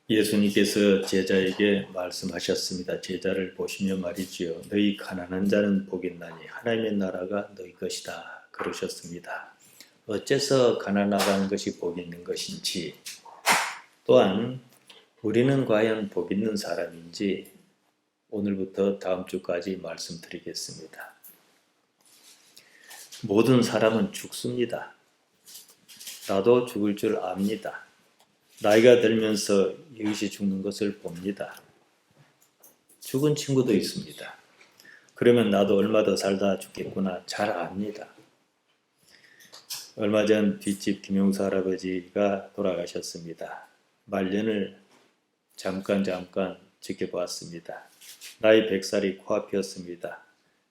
예수님께서 제자에게 말씀하셨습니다. 제자를 보시며 말이지요. 너희 가난한 자는 복이 있나니 하나님의 나라가 너희 것이다. 그러셨습니다. 어째서 가난하다는 것이 복이 있는 것인지, 또한 우리는 과연 복 있는 사람인지 오늘부터 다음 주까지 말씀드리겠습니다. 모든 사람은 죽습니다. 나도 죽을 줄 압니다. 나이가 들면서 이것이 죽는 것을 봅니다. 죽은 친구도 있습니다. 그러면 나도 얼마 더 살다 죽겠구나 잘 압니다. 얼마 전 뒷집 김용수 할아버지가 돌아가셨습니다. 말년을 잠깐 지켜보았습니다. 나이 100살이 코앞이었습니다.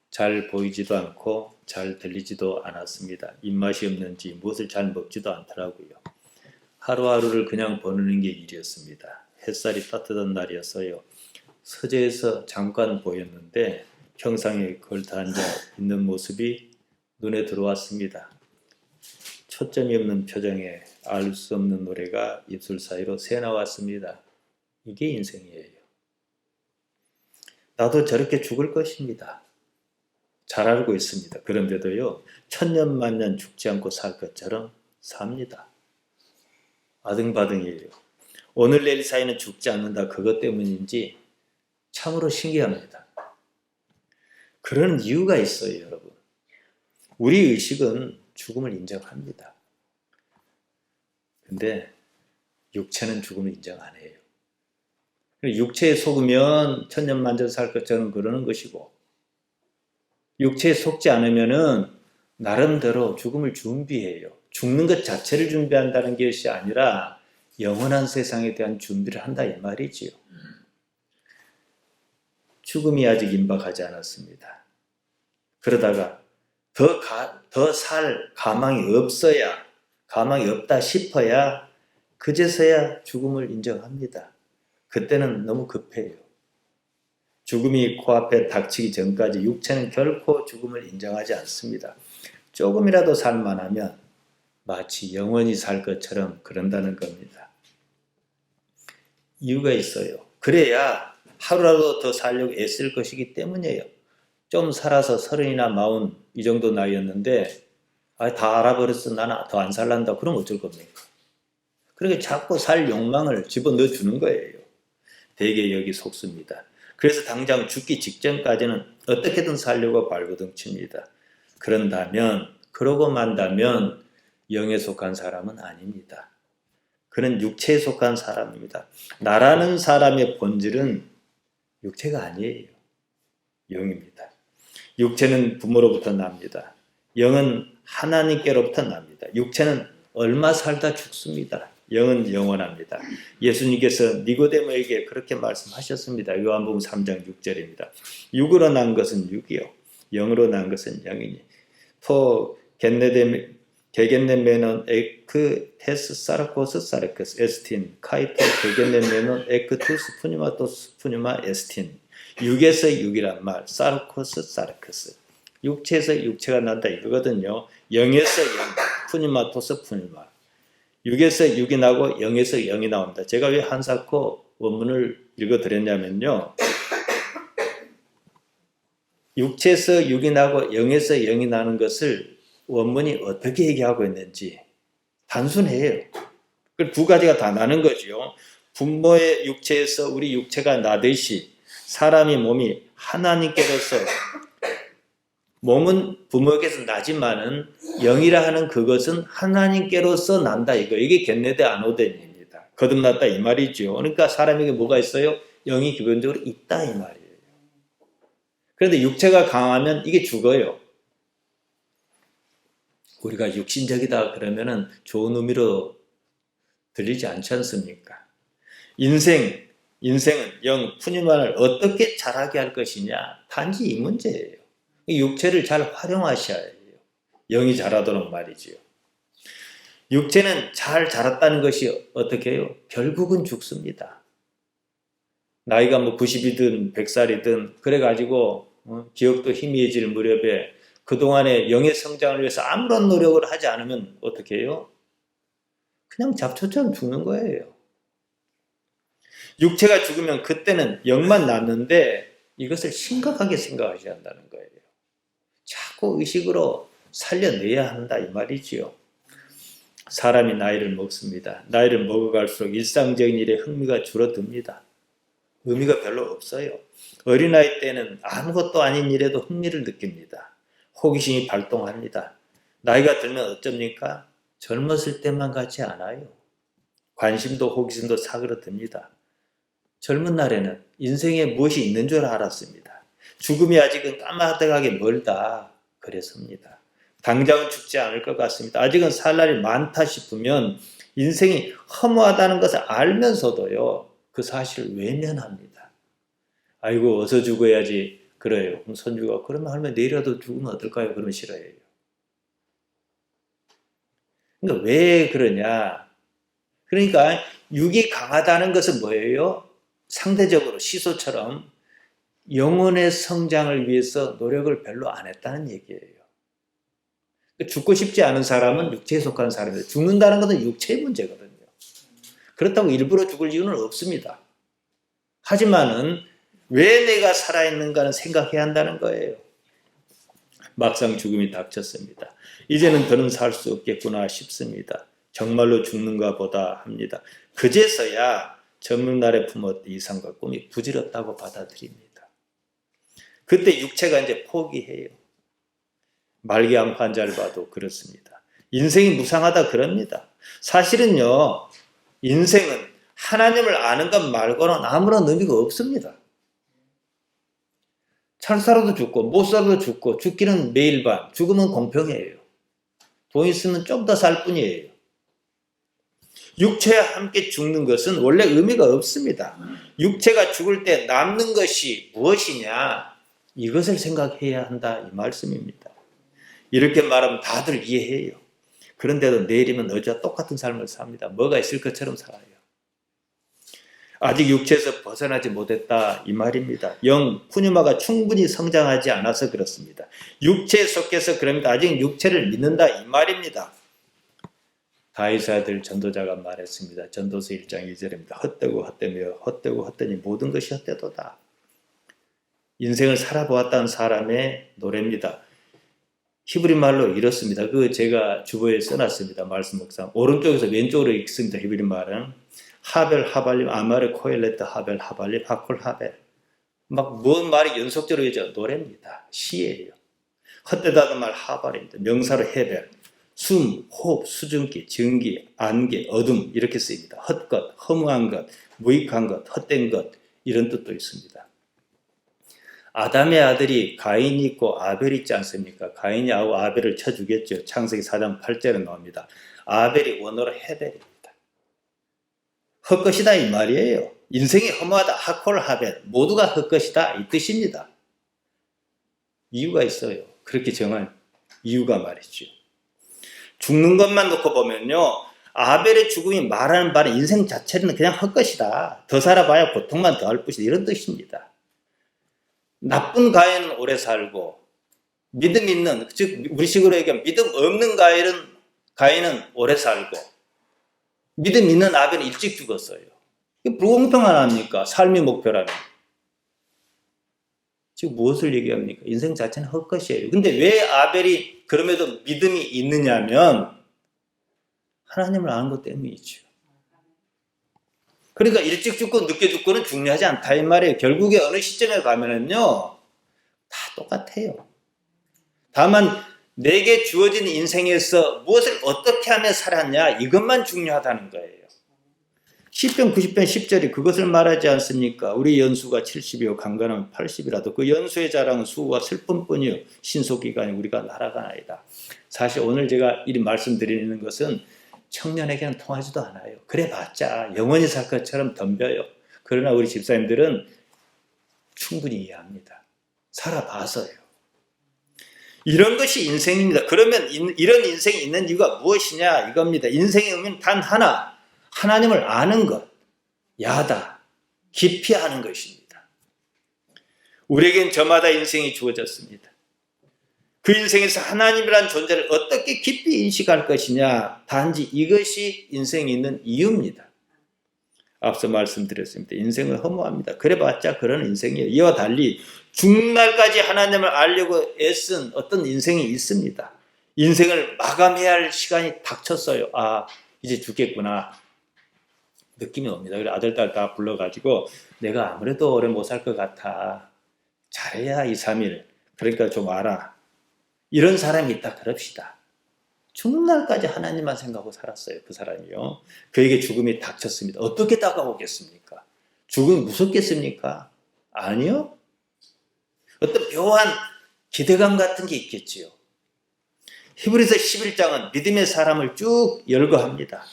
잘 보이지도 않고 잘 들리지도 않았습니다. 입맛이 없는지 무엇을 잘 먹지도 않더라고요. 하루하루를 그냥 보내는 게 일이었습니다. 햇살이 따뜻한 날이었어요. 서재에서 잠깐 보였는데 평상에 걸터 앉아 있는 모습이 눈에 들어왔습니다. 초점이 없는 표정에 알 수 없는 노래가 입술 사이로 새나왔습니다. 이게 인생이에요. 나도 저렇게 죽을 것입니다. 잘 알고 있습니다. 그런데도요, 천년만년 죽지 않고 살 것처럼 삽니다. 아등바등이에요. 오늘 내일 사이는 죽지 않는다. 그것 때문인지 참으로 신기합니다. 그런 이유가 있어요, 여러분. 우리 의식은 죽음을 인정합니다. 근데 육체는 죽음을 인정 안 해요. 육체에 속으면 천년만년 살 것처럼 그러는 것이고, 육체에 속지 않으면은 나름대로 죽음을 준비해요. 죽는 것 자체를 준비한다는 것이 아니라 영원한 세상에 대한 준비를 한다 이 말이지요. 죽음이 아직 임박하지 않았습니다. 그러다가 더 살 가망이 없다 싶어야 그제서야 죽음을 인정합니다. 그때는 너무 급해요. 죽음이 코앞에 닥치기 전까지 육체는 결코 죽음을 인정하지 않습니다. 조금이라도 살만하면 마치 영원히 살 것처럼 그런다는 겁니다. 이유가 있어요. 그래야 하루라도 더 살려고 애쓸 것이기 때문이에요. 좀 살아서 30이나 40 이 정도 나이였는데 다 알아버렸어. 나는 더 안 살란다. 그럼 어쩔 겁니까? 그렇게 자꾸 살 욕망을 집어넣어 주는 거예요. 대개 여기 속습니다. 그래서 당장 죽기 직전까지는 어떻게든 살려고 발버둥칩니다. 그러고 만다면 영에 속한 사람은 아닙니다. 그는 육체에 속한 사람입니다. 나라는 사람의 본질은 육체가 아니에요. 영입니다. 육체는 부모로부터 납니다. 영은 하나님께로부터 납니다. 육체는 얼마 살다 죽습니다. 영은 영원합니다. 예수님께서 니고데모에게 그렇게 말씀하셨습니다. 요한복음 3장 6절입니다. 육으로 난 것은 육이요 영으로 난 것은 영이니 토 게겐네메논 에크 테스 사르코스 사르크스 에스틴 카이토 게겐네메논 에크 투스 푸니마 토스 푸니마 에스틴. 육에서 육이란 말 사르코스 사르크스. 육체에서 육체가 난다 이거거든요. 영에서 영 푸니마 토스 푸니마. 육에서 육이 나고 영에서 영이 나옵니다. 제가 왜 한사코 원문을 읽어드렸냐면요. 육체에서 육이 나고 영에서 영이 나는 것을 원문이 어떻게 얘기하고 있는지 단순해요. 두 가지가 다 나는 거죠. 부모의 육체에서 우리 육체가 나듯이 사람이 몸이 하나님께로서 몸은 부모에게서 나지만은 영이라 하는 그것은 하나님께로서 난다 이게 겟네데 아노덴입니다. 거듭났다 이 말이죠. 그러니까 사람에게 뭐가 있어요? 영이 기본적으로 있다 이 말이에요. 그런데 육체가 강하면 이게 죽어요. 우리가 육신적이다 그러면은 좋은 의미로 들리지 않지 않습니까? 인생은 영 푸니만을 어떻게 잘하게 할 것이냐 단지 이 문제예요. 육체를 잘 활용하셔야 해요. 영이 자라도록 말이지요. 육체는 잘 자랐다는 것이 어떻게 해요? 결국은 죽습니다. 나이가 90이든 100살이든 그래가지고 기억도 희미해질 무렵에 그동안의 영의 성장을 위해서 아무런 노력을 하지 않으면 어떻게 해요? 그냥 잡초처럼 죽는 거예요. 육체가 죽으면 그때는 영만 남는데 이것을 심각하게 생각하셔야 한다는 거예요. 자꾸 의식으로 살려내야 한다 이 말이지요. 사람이 나이를 먹습니다. 나이를 먹어갈수록 일상적인 일에 흥미가 줄어듭니다. 의미가 별로 없어요. 어린아이 때는 아무것도 아닌 일에도 흥미를 느낍니다. 호기심이 발동합니다. 나이가 들면 어쩝니까? 젊었을 때만 같지 않아요. 관심도 호기심도 사그러듭니다. 젊은 날에는 인생에 무엇이 있는 줄 알았습니다. 죽음이 아직은 까마득하게 멀다 그랬습니다. 당장은 죽지 않을 것 같습니다. 아직은 살 날이 많다 싶으면 인생이 허무하다는 것을 알면서도요, 그 사실을 외면합니다. 아이고 어서 죽어야지 그래요. 그럼 손주가 그러면 할머니 내일이라도 죽으면 어떨까요? 그러면 싫어해요. 그러니까 왜 그러냐? 그러니까 육이 강하다는 것은 뭐예요? 상대적으로 시소처럼 영혼의 성장을 위해서 노력을 별로 안 했다는 얘기예요. 죽고 싶지 않은 사람은 육체에 속한 사람이에요. 죽는다는 것은 육체의 문제거든요. 그렇다고 일부러 죽을 이유는 없습니다. 하지만은 왜 내가 살아있는가는 생각해야 한다는 거예요. 막상 죽음이 닥쳤습니다. 이제는 더는 살 수 없겠구나 싶습니다. 정말로 죽는가 보다 합니다. 그제서야 젊은 날에 품었던 이상과 꿈이 부질없다고 받아들입니다. 그때 육체가 이제 포기해요. 말기암 환자를 봐도 그렇습니다. 인생이 무상하다 그럽니다. 사실은요, 인생은 하나님을 아는 것 말고는 아무런 의미가 없습니다. 잘 살아도 죽고 못 살아도 죽고 죽기는 매일 밤, 죽으면 공평해요. 돈 있으면 좀 더 살 뿐이에요. 육체와 함께 죽는 것은 원래 의미가 없습니다. 육체가 죽을 때 남는 것이 무엇이냐, 이것을 생각해야 한다 이 말씀입니다. 이렇게 말하면 다들 이해해요. 그런데도 내일이면 어제와 똑같은 삶을 삽니다. 뭐가 있을 것처럼 살아요. 아직 육체에서 벗어나지 못했다 이 말입니다. 영 푸뉴마가 충분히 성장하지 않아서 그렇습니다. 육체에 속해서 그럽니다. 아직 육체를 믿는다 이 말입니다. 다윗의 아들 전도자가 말했습니다. 전도서 1장 2절입니다. 헛되고 헛되며 헛되고 헛되니 모든 것이 헛되도다. 인생을 살아보았다는 사람의 노래입니다. 히브리 말로 이렇습니다. 그 제가 주보에 써놨습니다. 말씀 묵상. 오른쪽에서 왼쪽으로 읽습니다. 히브리 말은 하벨 하발림 아마르 코엘레트 하벨 하발림 하콜 하벨. 막 뭔 말이 연속적으로 이어져 노래입니다. 시예요. 헛되다는 말 하발입니다. 명사로 헤벨. 숨, 호흡, 수증기, 증기, 안개, 어둠 이렇게 쓰입니다. 헛것, 허무한 것, 무익한 것, 헛된 것 이런 뜻도 있습니다. 아담의 아들이 가인이 있고 아벨이 있지 않습니까? 가인이 아벨을 쳐 죽였죠. 창세기 4장 8절에 나옵니다. 아벨이 원어로 헤벨입니다. 헛것이다 이 말이에요. 인생이 허무하다. 하콜 하벨. 모두가 헛것이다 이 뜻입니다. 이유가 있어요. 그렇게 정한 이유가 말이죠. 죽는 것만 놓고 보면요. 아벨의 죽음이 말하는 바는 인생 자체는 그냥 헛것이다. 더 살아봐야 고통만 더할 뿐이다. 이런 뜻입니다. 나쁜 가인은 오래 살고 믿음 있는, 즉 우리식으로 얘기하면 믿음 없는 가인은 오래 살고 믿음 있는 아벨은 일찍 죽었어요. 이게 불공평 아닙니까? 삶이 목표라면. 지금 무엇을 얘기합니까? 인생 자체는 헛것이에요. 근데 왜 아벨이 그럼에도 믿음이 있느냐면 하나님을 아는 것 때문이죠. 그러니까 일찍 죽고 늦게 죽고는 중요하지 않다 이 말이에요. 결국에 어느 시점에 가면은요 다 똑같아요. 다만 내게 주어진 인생에서 무엇을 어떻게 하며 살았냐 이것만 중요하다는 거예요. 시편 90편 10절이 그것을 말하지 않습니까? 우리 연수가 70이요 강건하면 80이라도 그 연수의 자랑은 수고와 슬픔뿐이요 신속기간에 우리가 날아가나이다. 사실 오늘 제가 이 말씀드리는 것은 청년에게는 통하지도 않아요. 그래봤자 영원히 살 것처럼 덤벼요. 그러나 우리 집사님들은 충분히 이해합니다. 살아봐서요. 이런 것이 인생입니다. 그러면 이런 인생이 있는 이유가 무엇이냐 이겁니다. 인생의 의미는 단 하나, 하나님을 아는 것, 야다, 깊이 아는 것입니다. 우리에겐 저마다 인생이 주어졌습니다. 그 인생에서 하나님이라는 존재를 어떻게 깊이 인식할 것이냐, 단지 이것이 인생이 있는 이유입니다. 앞서 말씀드렸습니다. 인생을 허무합니다. 그래봤자 그런 인생이에요. 이와 달리 죽는 날까지 하나님을 알려고 애쓴 어떤 인생이 있습니다. 인생을 마감해야 할 시간이 닥쳤어요. 아, 이제 죽겠구나. 느낌이 옵니다. 그래서 아들, 딸 다 불러가지고 내가 아무래도 오래 못 살 것 같아. 잘해야 2, 3일. 그러니까 좀 와라. 이런 사람이 있다 그럽시다. 죽는 날까지 하나님만 생각하고 살았어요. 그 사람이요. 그에게 죽음이 닥쳤습니다. 어떻게 다가오겠습니까? 죽음이 무섭겠습니까? 아니요. 어떤 묘한 기대감 같은 게 있겠지요. 히브리서 11장은 믿음의 사람을 쭉 열거합니다.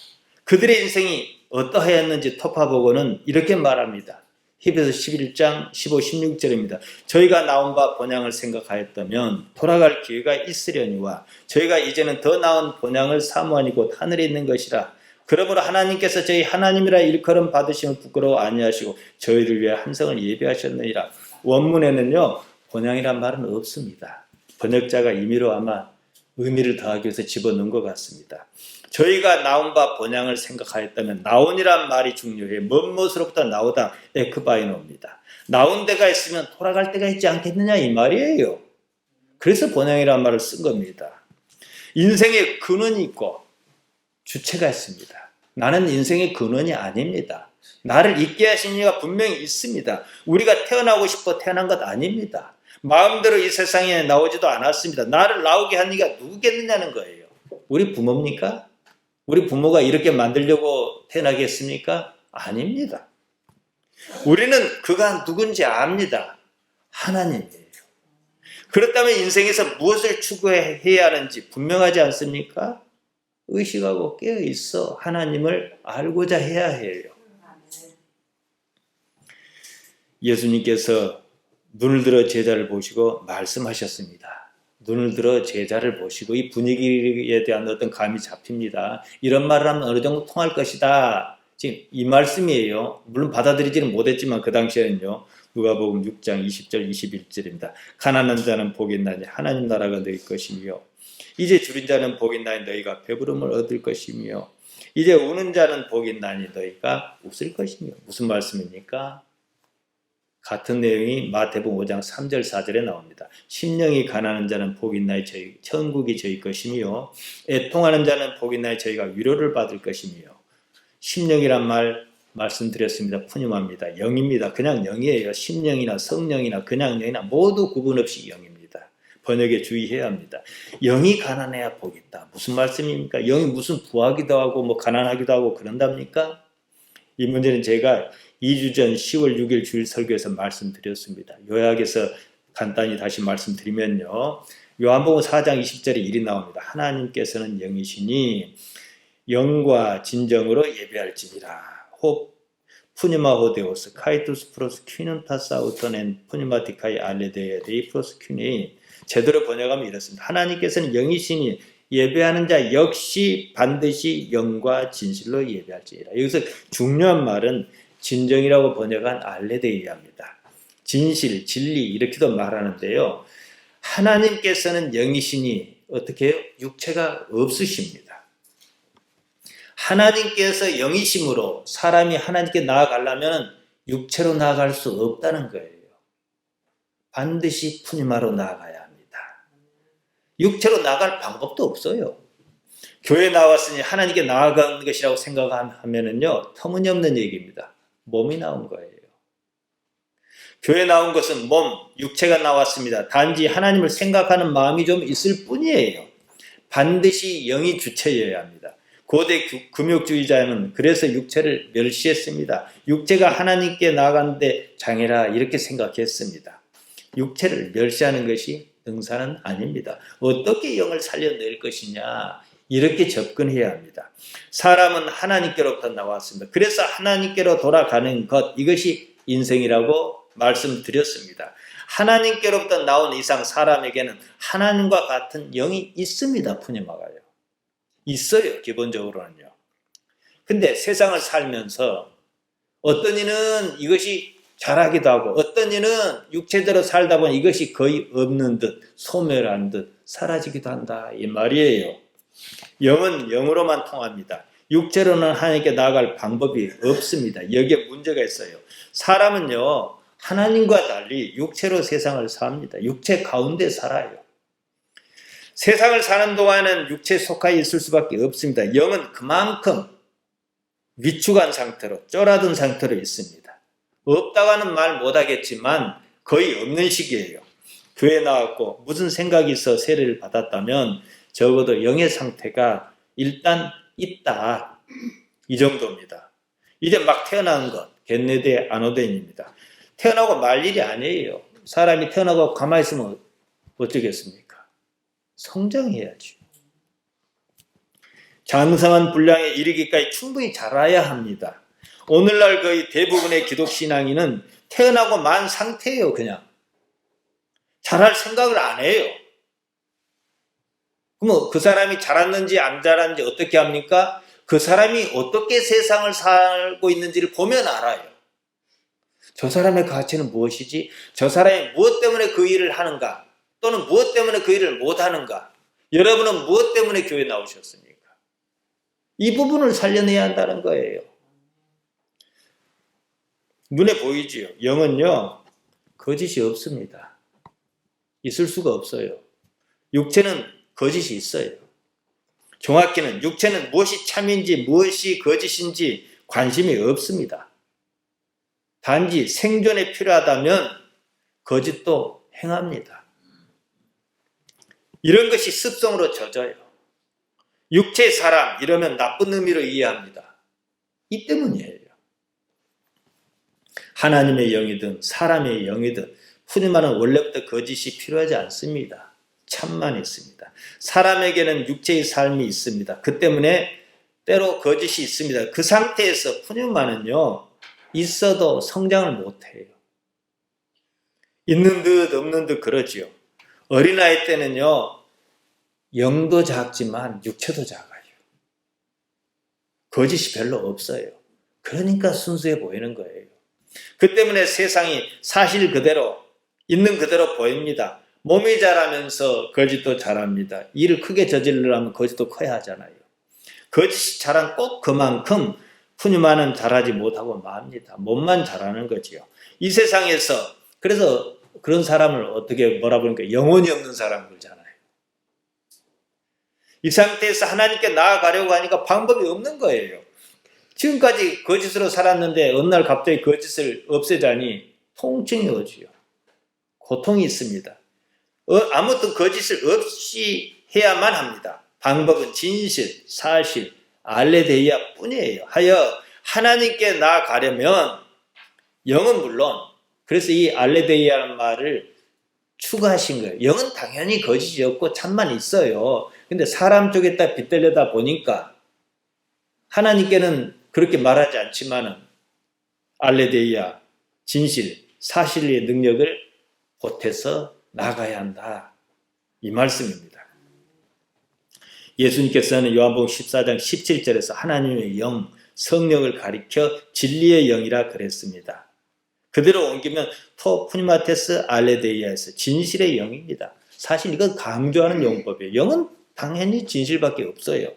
그들의 인생이 어떠하였는지 터파보고는 이렇게 말합니다. 히브리서 11장 15, 16절입니다. 저희가 나온 바 본향을 생각하였다면 돌아갈 기회가 있으려니와 저희가 이제는 더 나은 본향을 사모하니 곧 하늘에 있는 것이라. 그러므로 하나님께서 저희 하나님이라 일컬음 받으심을 부끄러워 아니하시고 저희를 위해 한 성을 예비하셨느니라. 원문에는요, 본향이란 말은 없습니다. 번역자가 임의로 아마 의미를 더하기 위해서 집어넣은 것 같습니다. 저희가 나온 바 본향을 생각하였다면 나온이란 말이 중요해요. 먼 곳으로부터 나오다 에크바이노입니다. 나온 데가 있으면 돌아갈 데가 있지 않겠느냐 이 말이에요. 그래서 본향이란 말을 쓴 겁니다. 인생의 근원이 있고 주체가 있습니다. 나는 인생의 근원이 아닙니다. 나를 있게 하신 이가 분명히 있습니다. 우리가 태어나고 싶어 태어난 것 아닙니다. 마음대로 이 세상에 나오지도 않았습니다. 나를 나오게 한 이가 누구겠느냐는 거예요. 우리 부모입니까? 우리 부모가 이렇게 만들려고 태어나겠습니까? 아닙니다. 우리는 그가 누군지 압니다. 하나님이에요. 그렇다면 인생에서 무엇을 추구해야 하는지 분명하지 않습니까? 의식하고 깨어있어 하나님을 알고자 해야 해요. 예수님께서 눈을 들어 제자를 보시고 말씀하셨습니다. 눈을 들어 제자를 보시고 이 분위기에 대한 어떤 감이 잡힙니다. 이런 말을 하면 어느 정도 통할 것이다. 지금 이 말씀이에요. 물론 받아들이지는 못했지만 그 당시에는요. 누가복음 6장 20절 21절입니다. 가난한 자는 복이 있나니 하나님 나라가 너희 것이며 이제 줄인 자는 복이 있나니 너희가 배부름을 얻을 것이며 이제 우는 자는 복이 있나니 너희가 웃을 것이며. 무슨 말씀입니까? 같은 내용이 마태복음 5장 3절 4절에 나옵니다. 심령이 가난한 자는 복이 있나니 저희 천국이 저희 것이며 애통하는 자는 복이 있나니 저희가 위로를 받을 것이며. 심령이란 말 말씀드렸습니다. 푸념합니다. 영입니다. 그냥 영이에요. 심령이나 성령이나 그냥 영이나 모두 구분 없이 영입니다. 번역에 주의해야 합니다. 영이 가난해야 복이 있다. 무슨 말씀입니까? 영이 무슨 부하기도 하고 뭐 가난하기도 하고 그런답니까? 이 문제는 제가 2주 전 10월 6일 주일 설교에서 말씀드렸습니다. 요약해서 간단히 다시 말씀드리면요. 요한복음 4장 20절에 일이 나옵니다. 하나님께서는 영이시니 영과 진정으로 예배할지니라. 푸니마 호데오스 카이투스 프로스 퀴눈타스 아우터넨 푸니마티카이 알레데에데이 프로스 퀴니. 제대로 번역하면 이렇습니다. 하나님께서는 영이시니 예배하는 자 역시 반드시 영과 진실로 예배할지니라. 여기서 중요한 말은 진정이라고 번역한 알레데이합니다. 진실, 진리 이렇게도 말하는데요. 하나님께서는 영이시니 어떻게 해요? 육체가 없으십니다. 하나님께서 영이심으로 사람이 하나님께 나아가려면 육체로 나아갈 수 없다는 거예요. 반드시 푸니마로 나아가야 합니다. 육체로 나아갈 방법도 없어요. 교회 나왔으니 하나님께 나아가는 것이라고 생각하면은요, 터무니없는 얘기입니다. 몸이 나온 거예요. 교회 나온 것은 몸, 육체가 나왔습니다. 단지 하나님을 생각하는 마음이 좀 있을 뿐이에요. 반드시 영이 주체여야 합니다. 고대 금욕주의자는 그래서 육체를 멸시했습니다. 육체가 하나님께 나아가는데 장애라 이렇게 생각했습니다. 육체를 멸시하는 것이 능사는 아닙니다. 어떻게 영을 살려낼 것이냐 이렇게 접근해야 합니다. 사람은 하나님께로부터 나왔습니다. 그래서 하나님께로 돌아가는 것, 이것이 인생이라고 말씀드렸습니다. 하나님께로부터 나온 이상 사람에게는 하나님과 같은 영이 있습니다. 푸니마가요. 있어요. 기본적으로는요. 근데 세상을 살면서 어떤 이는 이것이 잘하기도 하고 어떤 이는 육체대로 살다 보니 이것이 거의 없는 듯 소멸한 듯 사라지기도 한다 이 말이에요. 영은 영으로만 통합니다. 육체로는 하나님께 나아갈 방법이 없습니다. 여기에 문제가 있어요. 사람은요, 하나님과 달리 육체로 세상을 삽니다. 육체 가운데 살아요. 세상을 사는 동안은 육체에 속하여 있을 수밖에 없습니다. 영은 그만큼 위축한 상태로, 쫄아든 상태로 있습니다. 없다가는 말 못하겠지만 거의 없는 시기예요. 교회 나왔고 무슨 생각이 있어 세례를 받았다면 적어도 영의 상태가 일단 있다. 이 정도입니다. 이제 막 태어난 것, 겟레데 아노덴입니다. 태어나고 말 일이 아니에요. 사람이 태어나고 가만히 있으면 어쩌겠습니까? 성장해야죠. 장성한 분량에 이르기까지 충분히 자라야 합니다. 오늘날 거의 대부분의 기독신앙인은 태어나고 만 상태예요. 그냥 자랄 생각을 안 해요. 그럼 그 사람이 자랐는지 안 자랐는지 어떻게 합니까? 그 사람이 어떻게 세상을 살고 있는지를 보면 알아요. 저 사람의 가치는 무엇이지? 저 사람이 무엇 때문에 그 일을 하는가? 또는 무엇 때문에 그 일을 못하는가? 여러분은 무엇 때문에 교회 나오셨습니까? 이 부분을 살려내야 한다는 거예요. 눈에 보이지요. 영은요, 거짓이 없습니다. 있을 수가 없어요. 육체는 거짓이 있어요. 정확히는 육체는 무엇이 참인지 무엇이 거짓인지 관심이 없습니다. 단지 생존에 필요하다면 거짓도 행합니다. 이런 것이 습성으로 젖어요. 육체의 사람 이러면 나쁜 의미로 이해합니다. 이 때문이에요. 하나님의 영이든 사람의 영이든 푸념하는 원래부터 거짓이 필요하지 않습니다. 참만 있습니다. 사람에게는 육체의 삶이 있습니다. 그 때문에 때로 거짓이 있습니다. 그 상태에서 푸념만은요 있어도 성장을 못해요. 있는 듯 없는 듯 그러지요. 어린아이 때는요 영도 작지만 육체도 작아요. 거짓이 별로 없어요. 그러니까 순수해 보이는 거예요. 그 때문에 세상이 사실 그대로 있는 그대로 보입니다. 몸이 자라면서 거짓도 자랍니다. 일을 크게 저지르려면 거짓도 커야 하잖아요. 거짓이 자란 꼭 그만큼 푸념만은 자라지 못하고 맙니다. 몸만 자라는 거지요. 이 세상에서 그래서 그런 사람을 어떻게 뭐라 그러니까 영혼이 없는 사람 그러잖아요. 이 상태에서 하나님께 나아가려고 하니까 방법이 없는 거예요. 지금까지 거짓으로 살았는데 어느 날 갑자기 거짓을 없애자니 통증이 오지요. 고통이 있습니다. 아무튼 거짓을 없이 해야만 합니다. 방법은 진실, 사실, 알레데이아 뿐이에요. 하여 하나님께 나아가려면 영은 물론 그래서 이 알레데이아라는 말을 추가하신 거예요. 영은 당연히 거짓이 없고 참만 있어요. 근데 사람 쪽에다 빗대려다 보니까 하나님께는 그렇게 말하지 않지만은 알레데이아, 진실, 사실의 능력을 보태서 나가야 한다. 이 말씀입니다. 예수님께서는 요한복음 14장 17절에서 하나님의 영, 성령을 가리켜 진리의 영이라 그랬습니다. 그대로 옮기면 푸니마테스 알레데이아에서 진실의 영입니다. 사실 이건 강조하는 용법이에요. 영은 당연히 진실밖에 없어요.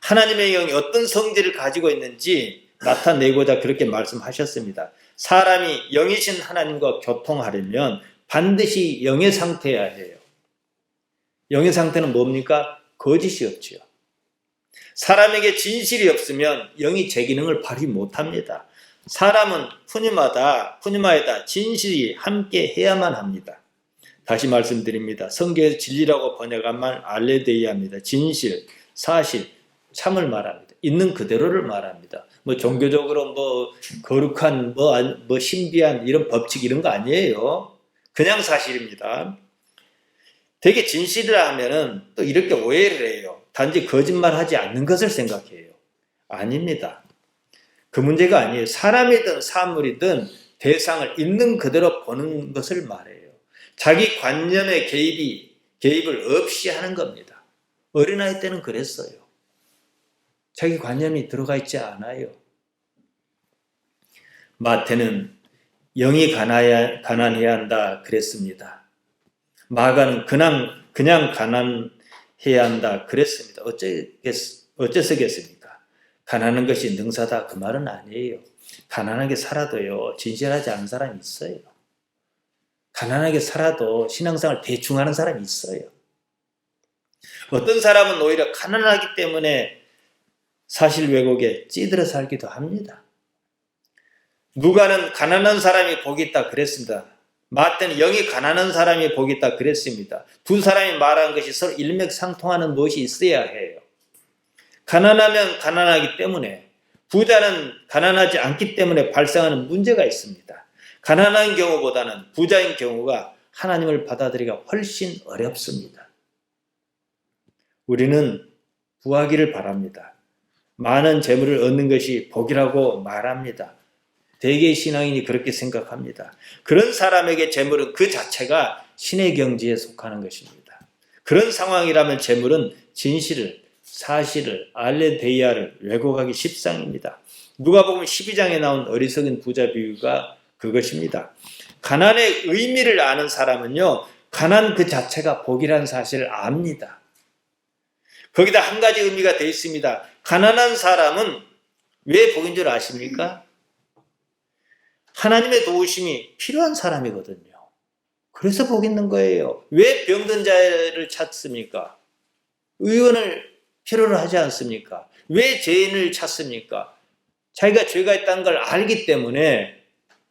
하나님의 영이 어떤 성질을 가지고 있는지 나타내고자 그렇게 말씀하셨습니다. 사람이 영이신 하나님과 교통하려면 반드시 영의 상태여야 해요. 영의 상태는 뭡니까? 거짓이 없지요. 사람에게 진실이 없으면 영이 제 기능을 발휘 못합니다. 사람은 푸니마에다 진실이 함께 해야만 합니다. 다시 말씀드립니다. 성경에서 진리라고 번역한 말 알레데이아입니다. 진실, 사실, 참을 말합니다. 있는 그대로를 말합니다. 뭐 종교적으로 뭐 거룩한 뭐 신비한 이런 법칙 이런 거 아니에요. 그냥 사실입니다. 되게 진실이라 하면은 또 이렇게 오해를 해요. 단지 거짓말하지 않는 것을 생각해요. 아닙니다. 그 문제가 아니에요. 사람이든 사물이든 대상을 있는 그대로 보는 것을 말해요. 자기 관념의 개입을 없이 하는 겁니다. 어린아이 때는 그랬어요. 자기 관념이 들어가 있지 않아요. 마태는 영이 가난해야 한다 그랬습니다. 마가는 그냥 가난해야 한다 그랬습니다. 어째서겠습니까? 가난한 것이 능사다 그 말은 아니에요. 가난하게 살아도요 진실하지 않은 사람이 있어요. 가난하게 살아도 신앙생활 대충 하는 사람이 있어요. 어떤 사람은 오히려 가난하기 때문에 사실 왜곡에 찌들어 살기도 합니다. 누가는 가난한 사람이 복이 있다 그랬습니다. 마태는 영이 가난한 사람이 복이 있다 그랬습니다. 두 사람이 말한 것이 서로 일맥상통하는 무엇이 있어야 해요. 가난하면 가난하기 때문에, 부자는 가난하지 않기 때문에 발생하는 문제가 있습니다. 가난한 경우보다는 부자인 경우가 하나님을 받아들이기가 훨씬 어렵습니다. 우리는 부하기를 바랍니다. 많은 재물을 얻는 것이 복이라고 말합니다. 대개 신앙인이 그렇게 생각합니다. 그런 사람에게 재물은 그 자체가 신의 경지에 속하는 것입니다. 그런 상황이라면 재물은 진실을, 사실을, 알레데이아를 왜곡하기 십상입니다. 누가복음 12장에 나온 어리석은 부자 비유가 그것입니다. 가난의 의미를 아는 사람은요, 가난 그 자체가 복이라는 사실을 압니다. 거기다 한 가지 의미가 되어 있습니다. 가난한 사람은 왜 복인 줄 아십니까? 하나님의 도우심이 필요한 사람이거든요. 그래서 복 있는 거예요. 왜 병든 자를 찾습니까? 의원을 필요로 하지 않습니까? 왜 죄인을 찾습니까? 자기가 죄가 있다는 걸 알기 때문에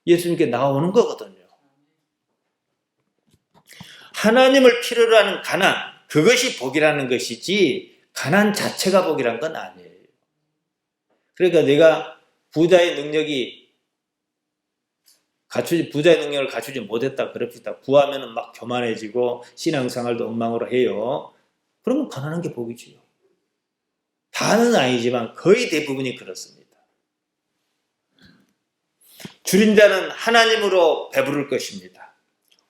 예수님께 나오는 거거든요. 하나님을 필요로 하는 가난, 그것이 복이라는 것이지 가난 자체가 복이란 건 아니에요. 그러니까 내가 부자의 능력을 갖추지 못했다 그럽시다. 구하면 막 교만해지고 신앙생활도 엉망으로 해요. 그러면 가난한 게 복이지요. 다는 아니지만 거의 대부분이 그렇습니다. 줄인 자는 하나님으로 배부를 것입니다.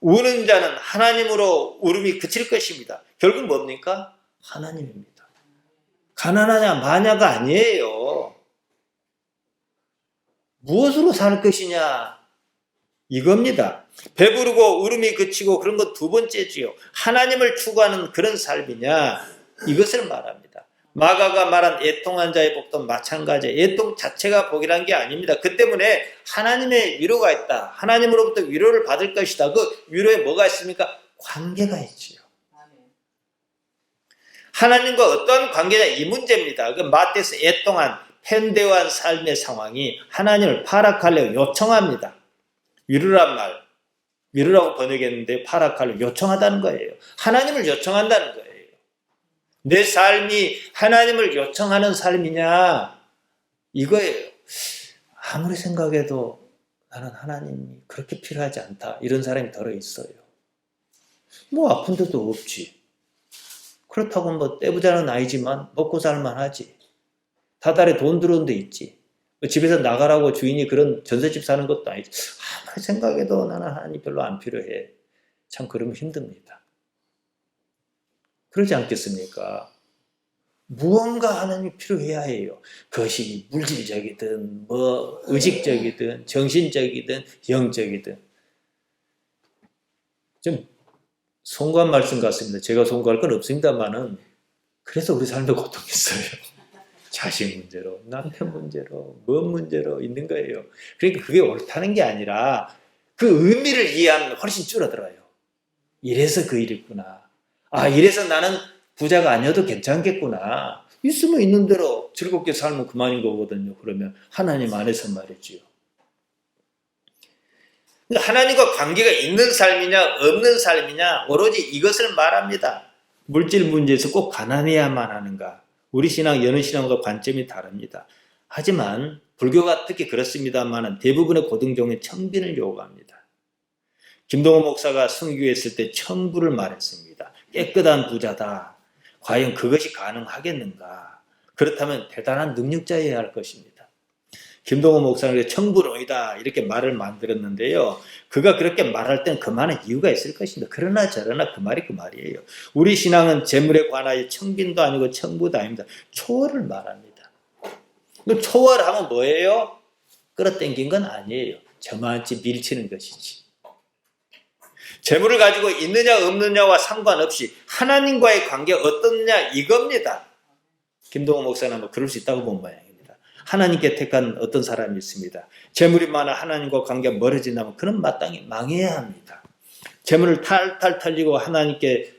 우는 자는 하나님으로 울음이 그칠 것입니다. 결국 뭡니까? 하나님입니다. 가난하냐 마냐가 아니에요. 무엇으로 살 것이냐 이겁니다. 배부르고 울음이 그치고 그런 것 두 번째지요. 하나님을 추구하는 그런 삶이냐 이것을 말합니다. 마가가 말한 애통한 자의 복도 마찬가지예요. 애통 자체가 복이라는 게 아닙니다. 그 때문에 하나님의 위로가 있다. 하나님으로부터 위로를 받을 것이다. 그 위로에 뭐가 있습니까? 관계가 있지요. 하나님과 어떤 관계냐 이 문제입니다. 그 마태에서 애통한 펜대한 삶의 상황이 하나님을 파락하려고 요청합니다. 위로란 말, 위로라고 번역했는데 파락하려고 요청하다는 거예요. 하나님을 요청한다는 거예요. 내 삶이 하나님을 요청하는 삶이냐 이거예요. 아무리 생각해도 나는 하나님이 그렇게 필요하지 않다 이런 사람이 덜어 있어요. 뭐 아픈 데도 없지. 그렇다고 뭐 떼부자는 아니지만 먹고 살만하지. 다달에 돈 들어온 데 있지. 집에서 나가라고 주인이 그런 전셋집 사는 것도 아니지. 아무리 생각해도 나는 하나님 별로 안 필요해. 참 그러면 힘듭니다. 그러지 않겠습니까? 무언가 하나님이 필요해야 해요. 그것이 물질적이든 뭐 의식적이든 정신적이든 영적이든. 좀 송구한 말씀 같습니다. 제가 송구할 건 없습니다만은 그래서 우리 삶도 고통이 있어요. 자식 문제로, 남편 문제로, 뭔 문제로 있는 거예요. 그러니까 그게 옳다는 게 아니라 그 의미를 이해하면 훨씬 줄어들어요. 이래서 그 일이구나. 아, 이래서 나는 부자가 아니어도 괜찮겠구나. 있으면 있는 대로 즐겁게 살면 그만인 거거든요. 그러면 하나님 안에서 말이지요. 하나님과 관계가 있는 삶이냐 없는 삶이냐 오로지 이것을 말합니다. 물질 문제에서 꼭 가난해야만 하는가. 우리 신앙, 여느 신앙과 관점이 다릅니다. 하지만 불교가 특히 그렇습니다만 대부분의 고등종은 청빈을 요구합니다. 김동호 목사가 순교했을 때 청부를 말했습니다. 깨끗한 부자다. 과연 그것이 가능하겠는가? 그렇다면 대단한 능력자여야 할 것입니다. 김동호 목사는 청부론이다 이렇게 말을 만들었는데요. 그가 그렇게 말할 땐 그만한 이유가 있을 것입니다. 그러나 저러나 그 말이 그 말이에요. 우리 신앙은 재물에 관하여 청빈도 아니고 청부도 아닙니다. 초월을 말합니다. 초월하면 뭐예요? 끌어당긴 건 아니에요. 저만치 밀치는 것이지. 재물을 가지고 있느냐 없느냐와 상관없이 하나님과의 관계가 어떻느냐 이겁니다. 김동호 목사는 뭐 그럴 수 있다고 본 모양입니다. 하나님께 택한 어떤 사람이 있습니다. 재물이 많아 하나님과 관계가 멀어진다면 그는 마땅히 망해야 합니다. 재물을 탈탈 털리고 하나님께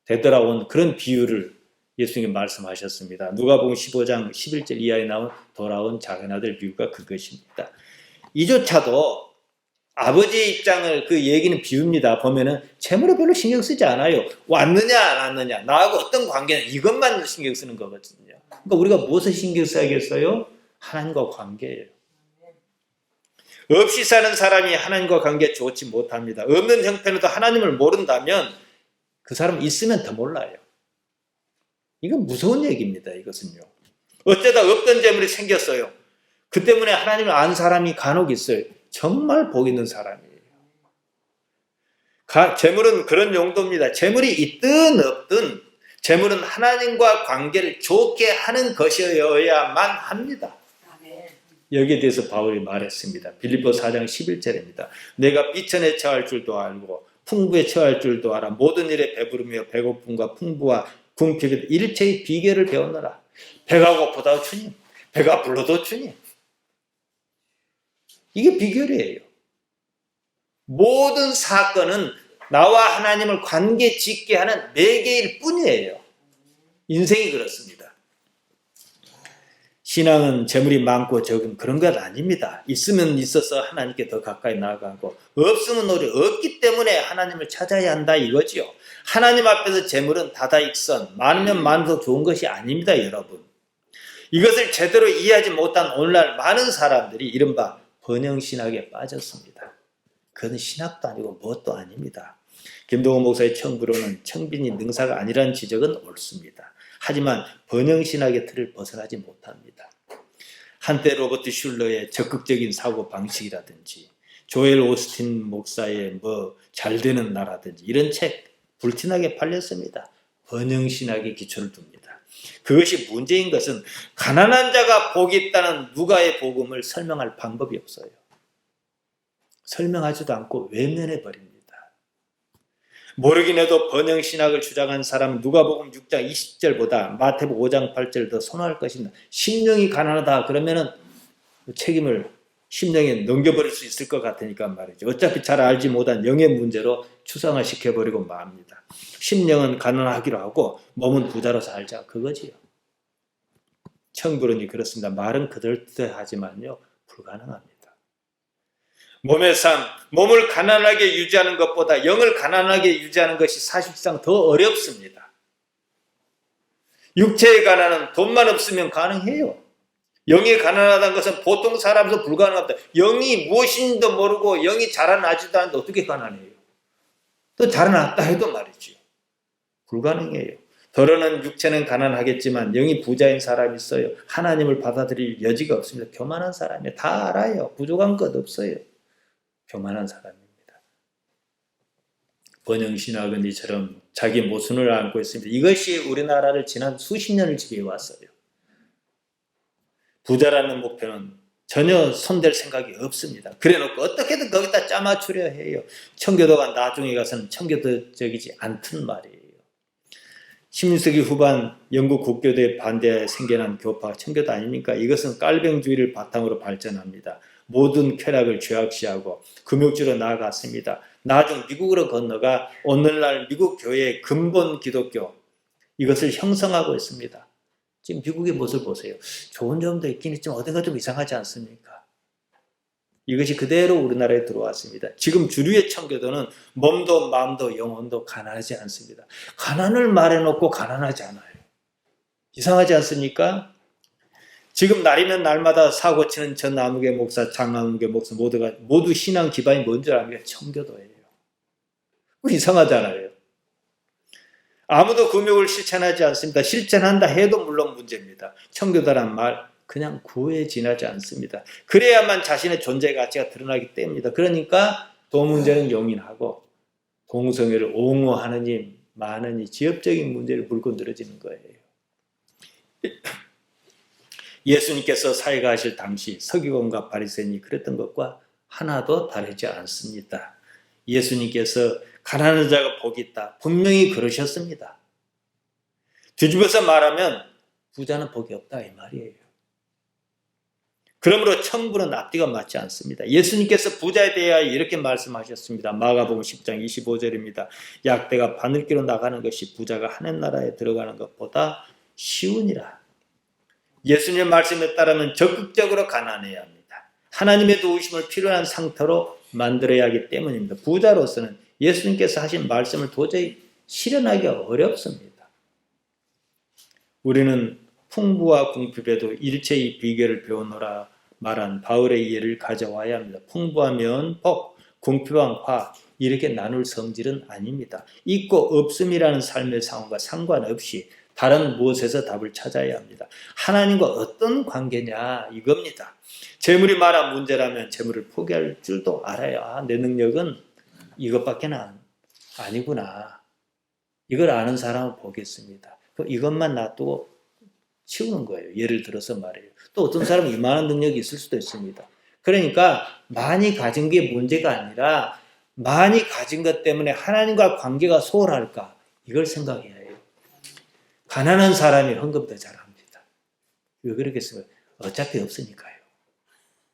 되돌아온 그런 비유를 예수님이 말씀하셨습니다. 누가복음 15장 11절 이하에 나온 돌아온 작은 아들 비유가 그것입니다. 이조차도 아버지의 입장을 그 얘기는 비웁니다. 보면은 재물에 별로 신경 쓰지 않아요. 왔느냐 안 왔느냐 나하고 어떤 관계는 이것만 신경 쓰는 거거든요. 그러니까 우리가 무엇을 신경 써야겠어요? 하나님과 관계예요. 없이 사는 사람이 하나님과 관계 좋지 못합니다. 없는 형편에도 하나님을 모른다면 그 사람 있으면 더 몰라요. 이건 무서운 얘기입니다. 이것은요. 어쩌다 없던 재물이 생겼어요. 그 때문에 하나님을 안 사람이 간혹 있어요. 정말 복 있는 사람이에요. 재물은 그런 용도입니다. 재물이 있든 없든 재물은 하나님과 관계를 좋게 하는 것이어야만 합니다. 여기에 대해서 바울이 말했습니다. 빌립보 4장 11절입니다. 내가 비천에 처할 줄도 알고 풍부에 처할 줄도 알아. 모든 일에 배부르며 배고픔과 풍부와 궁핍에 일체의 비결을 배웠노라. 배가 고프다고 주님, 배가 불러도 주님. 이게 비결이에요. 모든 사건은 나와 하나님을 관계 짓게 하는 매개일 뿐이에요. 인생이 그렇습니다. 신앙은 재물이 많고 적은 그런 것 아닙니다. 있으면 있어서 하나님께 더 가까이 나아가고 없으면 우리 없기 때문에 하나님을 찾아야 한다 이거지요. 하나님 앞에서 재물은 다다익선, 많으면 많을수록 좋은 것이 아닙니다, 여러분. 이것을 제대로 이해하지 못한 오늘날 많은 사람들이 이른바 번영신학에 빠졌습니다. 그건 신학도 아니고 뭣도 아닙니다. 김동호 목사의 청구로는 청빈이 능사가 아니라는 지적은 옳습니다. 하지만 번영신학의 틀을 벗어나지 못합니다. 한때 로버트 슐러의 적극적인 사고 방식이라든지 조엘 오스틴 목사의 잘되는 나라든지 이런 책 불티나게 팔렸습니다. 번영신학의 기초를 둡니다. 그것이 문제인 것은 가난한 자가 복이 있다는 누가의 복음을 설명할 방법이 없어요. 설명하지도 않고 외면해버립니다. 모르긴 해도 번영신학을 주장한 사람은 누가복음 6장 20절보다 마태복음 5장 8절 더 선호할 것입니다. 심령이 가난하다 그러면은 책임을 심령에 넘겨버릴 수 있을 것 같으니까 말이죠. 어차피 잘 알지 못한 영의 문제로 추상화시켜버리고 맙니다. 심령은 가난하기로 하고 몸은 부자로 살자 그거지요. 청부론이 그렇습니다. 말은 그럴듯하지만요 불가능합니다. 몸의 삶, 몸을 가난하게 유지하는 것보다 영을 가난하게 유지하는 것이 사실상 더 어렵습니다. 육체의 가난은 돈만 없으면 가능해요. 영이 가난하다는 것은 보통 사람에서 불가능합니다. 영이 무엇인지도 모르고 영이 자라나지도 않는데 어떻게 가난해요? 또 자라났다 해도 말이죠. 불가능해요. 더러는 육체는 가난하겠지만 영이 부자인 사람이 있어요. 하나님을 받아들일 여지가 없습니다. 교만한 사람이에요. 다 알아요. 부족한 것 없어요. 교만한 사람입니다. 번영신학은 이처럼 자기 모순을 안고 있습니다. 이것이 우리나라를 지난 수십 년을 지켜왔어요. 부자라는 목표는 전혀 손댈 생각이 없습니다. 그래놓고 어떻게든 거기다 짜맞추려 해요. 청교도가 나중에 가서는 청교도적이지 않던 말이에요. 16세기 후반 영국 국교도에 반대에 생겨난 교파 청교도 아닙니까? 이것은 깔병주의를 바탕으로 발전합니다. 모든 쾌락을 죄악시하고 금욕주로 나아갔습니다. 나중 미국으로 건너가 오늘날 미국 교회의 근본 기독교 이것을 형성하고 있습니다. 지금 미국의 모습을 보세요. 좋은 점도 있긴 있지만 어딘가 좀 이상하지 않습니까? 이것이 그대로 우리나라에 들어왔습니다. 지금 주류의 청교도는 몸도 마음도 영혼도 가난하지 않습니다. 가난을 말해놓고 가난하지 않아요. 이상하지 않습니까? 지금 날이면 날마다 사고치는 전 아무개 목사, 장 아무개 목사 모두 신앙 기반이 뭔지 압니까? 청교도예요. 이상하잖아요. 아무도 금욕을 실천하지 않습니다. 실천한다 해도 물론 문제입니다. 청교도란 말 그냥 구애진하지 않습니다. 그래야만 자신의 존재 가치가 드러나기 때문입니다. 그러니까 도문제는 용인하고 동성애를 옹호하느니 마느니 지엽적인 문제를 물고 늘어지는 거예요. 예수님께서 사회가 하실 당시 서기관과 바리새인이 그랬던 것과 하나도 다르지 않습니다. 예수님께서 가난한 자가 복이 있다. 분명히 그러셨습니다. 뒤집어서 말하면 부자는 복이 없다 이 말이에요. 그러므로 청부는 앞뒤가 맞지 않습니다. 예수님께서 부자에 대하여 이렇게 말씀하셨습니다. 마가복음 10장 25절입니다. 약대가 바늘기로 나가는 것이 부자가 하늘 나라에 들어가는 것보다 쉬우니라. 예수님의 말씀에 따르면 적극적으로 가난해야 합니다. 하나님의 도우심을 필요한 상태로 만들어야 하기 때문입니다. 부자로서는 예수님께서 하신 말씀을 도저히 실현하기가 어렵습니다. 우리는 풍부와 궁핍에도 일체의 비결을 배우노라 말한 바울의 예를 가져와야 합니다. 풍부하면 복, 궁핍한 화, 이렇게 나눌 성질은 아닙니다. 있고 없음이라는 삶의 상황과 상관없이 다른 무엇에서 답을 찾아야 합니다. 하나님과 어떤 관계냐 이겁니다. 재물이 많아 문제라면 재물을 포기할 줄도 알아야 내 능력은 이것밖에 아니구나. 이걸 아는 사람을 보겠습니다. 이것만 놔두고 치우는 거예요. 예를 들어서 말이에요. 또 어떤 사람은 이만한 능력이 있을 수도 있습니다. 그러니까 많이 가진 게 문제가 아니라 많이 가진 것 때문에 하나님과 관계가 소홀할까 이걸 생각해야 해요. 가난한 사람이 헌금 더 잘합니다. 왜 그러겠어요? 어차피 없으니까요.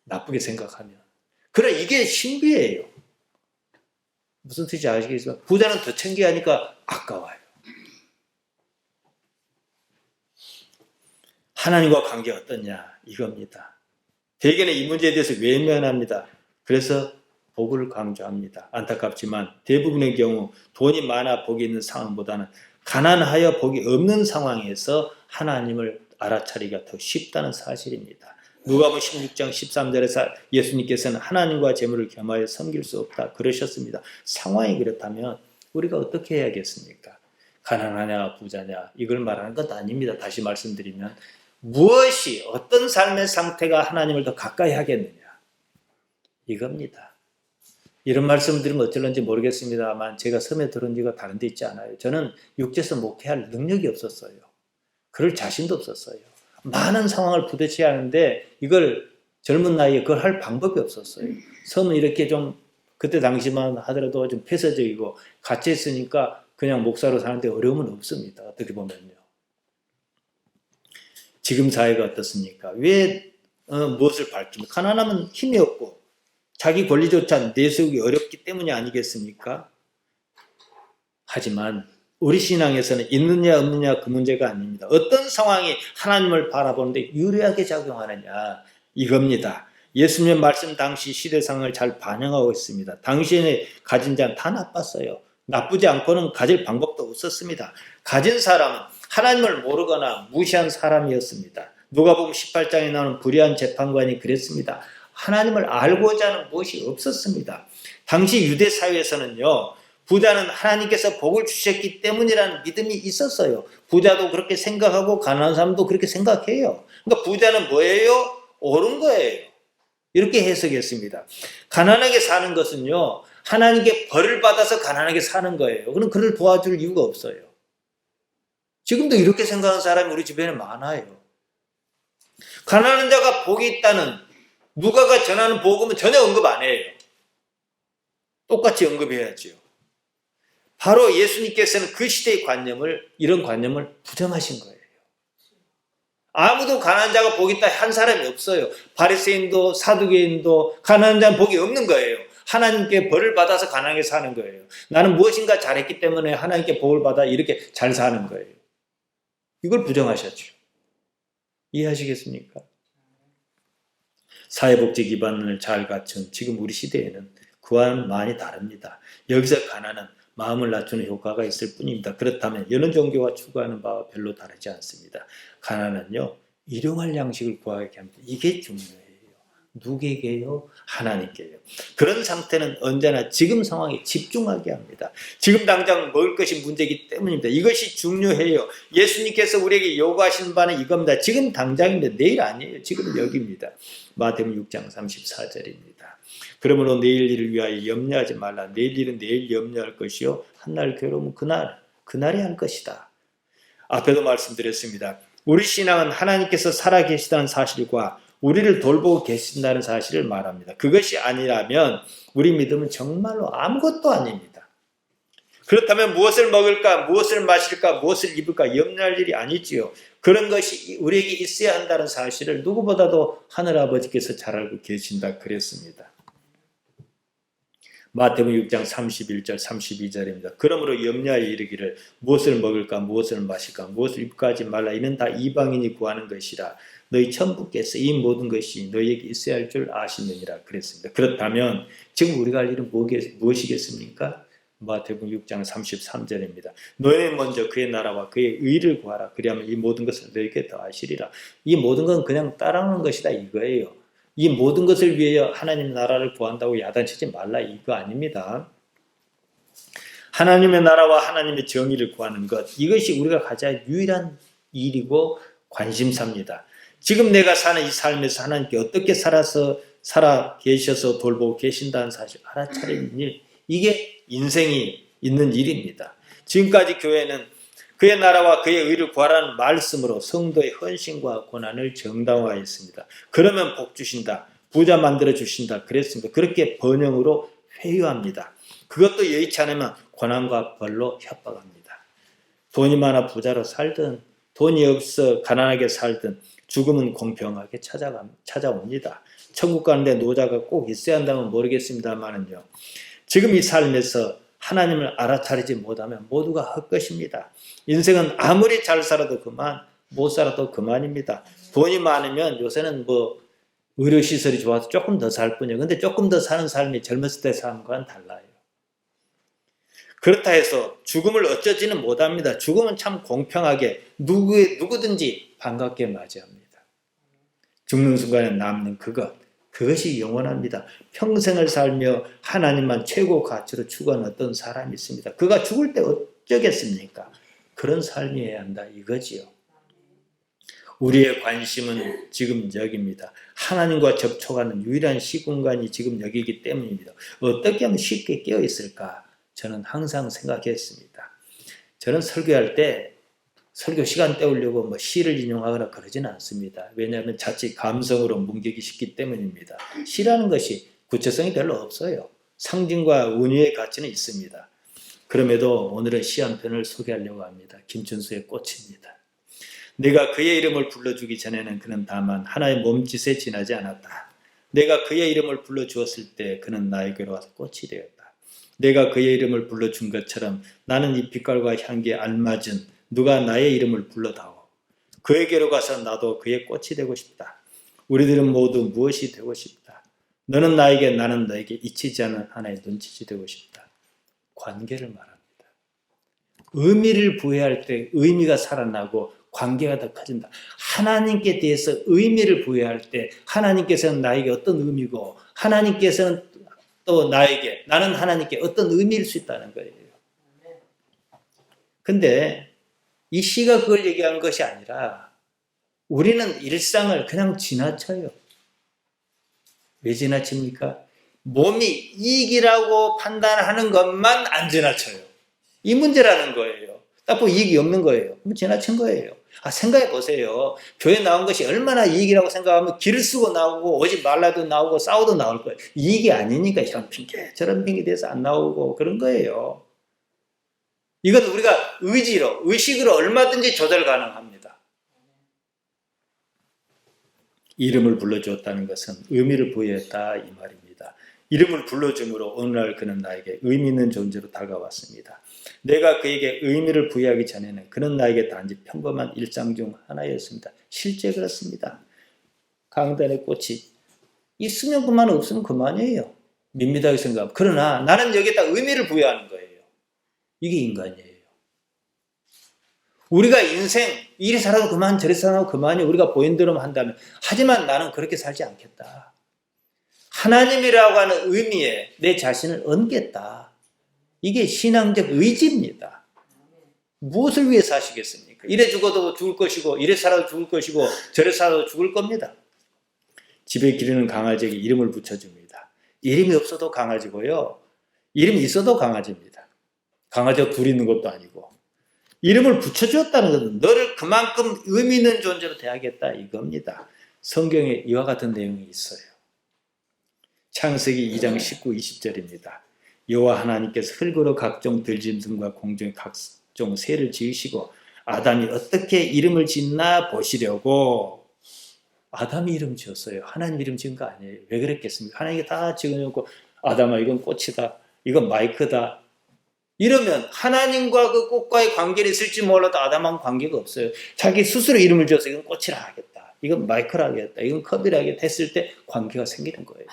나쁘게 생각하면. 그래 이게 신비예요. 무슨 뜻인지 아시겠지만 부자는 더 챙겨야 하니까 아까워요. 하나님과 관계 어떠냐 이겁니다. 대개는 이 문제에 대해서 외면합니다. 그래서 복을 강조합니다. 안타깝지만 대부분의 경우 돈이 많아 복이 있는 상황보다는 가난하여 복이 없는 상황에서 하나님을 알아차리기가 더 쉽다는 사실입니다. 누가복음 16장 13절에서 예수님께서는 하나님과 재물을 겸하여 섬길 수 없다 그러셨습니다. 상황이 그렇다면 우리가 어떻게 해야겠습니까? 가난하냐 부자냐 이걸 말하는 것 아닙니다. 다시 말씀드리면 무엇이 어떤 삶의 상태가 하나님을 더 가까이 하겠느냐 이겁니다. 이런 말씀을 드리면 어쩔런지 모르겠습니다만 제가 섬에 들어온 지가 다른 데 있지 않아요. 저는 육지에서 목회할 능력이 없었어요. 그럴 자신도 없었어요. 많은 상황을 부딪혀야 하는데 이걸 젊은 나이에 그걸 할 방법이 없었어요. 섬은 이렇게 좀 그때 당시만 하더라도 좀 폐쇄적이고 갇혀 있으니까 그냥 목사로 사는데 어려움은 없습니다. 어떻게 보면요. 지금 사회가 어떻습니까? 왜 무엇을 밝히면 가난하면 힘이 없고 자기 권리조차 내세우기 어렵기 때문이 아니겠습니까? 하지만 우리 신앙에서는 있느냐 없느냐 그 문제가 아닙니다. 어떤 상황이 하나님을 바라보는데 유리하게 작용하느냐 이겁니다. 예수님의 말씀 당시 시대 상황을 잘 반영하고 있습니다. 당시에 가진 자는 다 나빴어요. 나쁘지 않고는 가질 방법도 없었습니다. 가진 사람은 하나님을 모르거나 무시한 사람이었습니다. 누가복음 18장에 나오는 불의한 재판관이 그랬습니다. 하나님을 알고자 하는 무엇이 없었습니다. 당시 유대 사회에서는요. 부자는 하나님께서 복을 주셨기 때문이라는 믿음이 있었어요. 부자도 그렇게 생각하고 가난한 사람도 그렇게 생각해요. 그러니까 부자는 뭐예요? 옳은 거예요. 이렇게 해석했습니다. 가난하게 사는 것은요. 하나님께 벌을 받아서 가난하게 사는 거예요. 그럼 그를 도와줄 이유가 없어요. 지금도 이렇게 생각하는 사람이 우리 주변에 많아요. 가난한 자가 복이 있다는 누가가 전하는 복음은 전혀 언급 안 해요. 똑같이 언급해야죠. 바로 예수님께서는 그 시대의 이런 관념을 부정하신 거예요. 아무도 가난한 자가 복이 있다 한 사람이 없어요. 바리새인도 사두개인도 가난한 자는 복이 없는 거예요. 하나님께 벌을 받아서 가난하게 사는 거예요. 나는 무엇인가 잘했기 때문에 하나님께 복을 받아 이렇게 잘 사는 거예요. 이걸 부정하셨죠. 이해하시겠습니까? 사회복지 기반을 잘 갖춘 지금 우리 시대에는 그와는 많이 다릅니다. 여기서 가난은 마음을 낮추는 효과가 있을 뿐입니다. 그렇다면 여느 종교가 추구하는 바와 별로 다르지 않습니다. 가난은요, 일용할 양식을 구하게 합니다. 이게 중요해요. 누구에게요? 하나님께요. 그런 상태는 언제나 지금 상황에 집중하게 합니다. 지금 당장 먹을 것이 문제이기 때문입니다. 이것이 중요해요. 예수님께서 우리에게 요구하시는 바는 이겁니다. 지금 당장입니다. 내일 아니에요. 지금 여기입니다. 마태복음 6장 34절입니다. 그러므로 내일 일을 위하여 염려하지 말라. 내일 일은 내일 염려할 것이요 한날 괴로움은 그날에 할 것이다. 앞에도 말씀드렸습니다. 우리 신앙은 하나님께서 살아계시다는 사실과 우리를 돌보고 계신다는 사실을 말합니다. 그것이 아니라면 우리 믿음은 정말로 아무것도 아닙니다. 그렇다면 무엇을 먹을까, 무엇을 마실까, 무엇을 입을까 염려할 일이 아니지요. 그런 것이 우리에게 있어야 한다는 사실을 누구보다도 하늘아버지께서 잘 알고 계신다 그랬습니다. 마태복음 6장 31절 32절입니다. 그러므로 염려하여 이르기를 무엇을 먹을까 무엇을 마실까 무엇을 입을까 하지 말라. 이는 다 이방인이 구하는 것이라. 너희 천부께서 이 모든 것이 너희에게 있어야 할 줄 아시느니라 그랬습니다. 그렇다면 지금 우리가 할 일은 무엇이겠습니까? 마태복음 6장 33절입니다. 너희는 먼저 그의 나라와 그의 의를 구하라. 그리하면 이 모든 것을 너희에게 더하시리라. 이 모든 건 그냥 따라오는 것이다 이거예요. 이 모든 것을 위하여 하나님 나라를 구한다고 야단치지 말라 이거 아닙니다. 하나님의 나라와 하나님의 정의를 구하는 것, 이것이 우리가 가장 유일한 일이고 관심사입니다. 지금 내가 사는 이 삶에서 하나님께 어떻게 살아 계셔서 돌보고 계신다는 사실 알아차리는 일, 이게 인생이 있는 일입니다. 지금까지 교회는 그의 나라와 그의 의를 구하라는 말씀으로 성도의 헌신과 고난을 정당화했습니다. 그러면 복 주신다, 부자 만들어 주신다 그랬습니다. 그렇게 번영으로 회유합니다. 그것도 여의치 않으면 고난과 벌로 협박합니다. 돈이 많아 부자로 살든 돈이 없어 가난하게 살든 죽음은 공평하게 찾아옵니다. 천국 가는데 노자가 꼭 있어야 한다면 모르겠습니다만은요. 지금 이 삶에서 하나님을 알아차리지 못하면 모두가 헛것입니다. 인생은 아무리 잘 살아도 그만, 못 살아도 그만입니다. 돈이 많으면 요새는 의료시설이 좋아서 조금 더 살 뿐이에요. 근데 조금 더 사는 삶이 젊었을 때 사는 거와는 달라요. 그렇다 해서 죽음을 어쩌지는 못합니다. 죽음은 참 공평하게 누구든지 반갑게 맞이합니다. 죽는 순간에 남는 그것이 영원합니다. 평생을 살며 하나님만 최고 가치로 추구하는 어떤 사람이 있습니다. 그가 죽을 때 어쩌겠습니까? 그런 삶이어야 한다 이거지요. 우리의 관심은 지금 여기입니다. 하나님과 접촉하는 유일한 시공간이 지금 여기이기 때문입니다. 어떻게 하면 쉽게 깨어있을까? 저는 항상 생각했습니다. 저는 설교할 때 설교 시간 때우려고 시를 인용하거나 그러지는 않습니다. 왜냐하면 자칫 감성으로 뭉개기 쉽기 때문입니다. 시라는 것이 구체성이 별로 없어요. 상징과 은유의 가치는 있습니다. 그럼에도 오늘은 시 한 편을 소개하려고 합니다. 김춘수의 꽃입니다. 내가 그의 이름을 불러주기 전에는 그는 다만 하나의 몸짓에 지나지 않았다. 내가 그의 이름을 불러주었을 때 그는 나에게로 와서 꽃이 되었다. 내가 그의 이름을 불러준 것처럼 나는 이 빛깔과 향기에 알맞은 누가 나의 이름을 불러다오. 그에게로 가서 나도 그의 꽃이 되고 싶다. 우리들은 모두 무엇이 되고 싶다. 너는 나에게 나는 너에게 잊히지 않은 하나의 눈짓이 되고 싶다. 관계를 말합니다. 의미를 부여할 때 의미가 살아나고 관계가 더 커진다. 하나님께 대해서 의미를 부여할 때 하나님께서는 나에게 어떤 의미고 하나님께서는 또 나에게 나는 하나님께 어떤 의미일 수 있다는 거예요. 근데 이 시가 그걸 얘기하는 것이 아니라 우리는 일상을 그냥 지나쳐요. 왜 지나칩니까? 몸이 이익이라고 판단하는 것만 안 지나쳐요. 이 문제라는 거예요. 딱 보면 이익이 없는 거예요. 그럼 지나친 거예요. 생각해 보세요. 교회 나온 것이 얼마나 이익이라고 생각하면 길을 쓰고 나오고 오지 말라도 나오고 싸워도 나올 거예요. 이익이 아니니까 이런 핑계 저런 핑계 대해서 안 나오고 그런 거예요. 이건 우리가 의식으로 얼마든지 조절 가능합니다. 이름을 불러주었다는 것은 의미를 부여했다 이 말입니다. 이름을 불러줌으로 오늘날 그는 나에게 의미 있는 존재로 다가왔습니다. 내가 그에게 의미를 부여하기 전에는 그는 나에게 단지 평범한 일상 중 하나였습니다. 실제 그렇습니다. 강단의 꽃이 있으면 그만 없으면 그만이에요. 밋밋하게 생각하면. 그러나 나는 여기에다 의미를 부여하는 거예요. 이게 인간이에요. 우리가 인생 이리 살아도 그만 저리 살아도 그만이 우리가 보인 대로만 한다면 하지만 나는 그렇게 살지 않겠다. 하나님이라고 하는 의미에 내 자신을 얹겠다. 이게 신앙적 의지입니다. 무엇을 위해 사시겠습니까? 이래 죽어도 죽을 것이고 이래 살아도 죽을 것이고 저래 살아도 죽을 겁니다. 집에 기르는 강아지에게 이름을 붙여줍니다. 이름이 없어도 강아지고요. 이름이 있어도 강아지입니다. 강아지가 둘이 있는 것도 아니고 이름을 붙여주었다는 것은 너를 그만큼 의미 있는 존재로 대하겠다 이겁니다. 성경에 이와 같은 내용이 있어요. 창세기 2장 19, 20절입니다. 여호와 하나님께서 흙으로 각종 들짐승과 공중의 각종 새를 지으시고 아담이 어떻게 이름을 짓나 보시려고 아담이 이름 지었어요. 하나님 이름 지은 거 아니에요. 왜 그랬겠습니까? 하나님이 다 지어놓고 아담아 이건 꽃이다. 이건 마이크다. 이러면 하나님과 그 꽃과의 관계를 있을지 몰라도 아담하고 관계가 없어요. 자기 스스로 이름을 지어서 이건 꽃이라 하겠다. 이건 마이크라 하겠다. 이건 컵이라 하겠다 했을 때 관계가 생기는 거예요.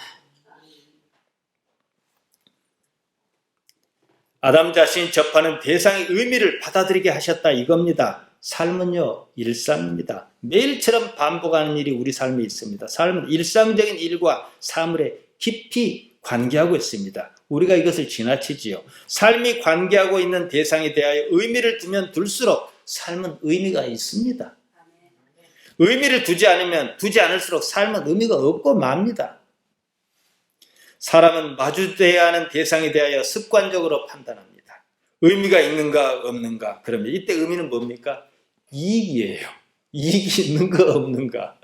아담 자신이 접하는 대상의 의미를 받아들이게 하셨다 이겁니다. 삶은요 일상입니다. 매일처럼 반복하는 일이 우리 삶에 있습니다. 삶은 일상적인 일과 사물에 깊이 관계하고 있습니다. 우리가 이것을 지나치지요. 삶이 관계하고 있는 대상에 대하여 의미를 두면 둘수록 삶은 의미가 있습니다. 의미를 두지 않을수록 삶은 의미가 없고 맙니다. 사람은 마주돼야 하는 대상에 대하여 습관적으로 판단합니다. 의미가 있는가 없는가. 그러면 이때 의미는 뭡니까? 이익이에요. 이익이 있는가 없는가.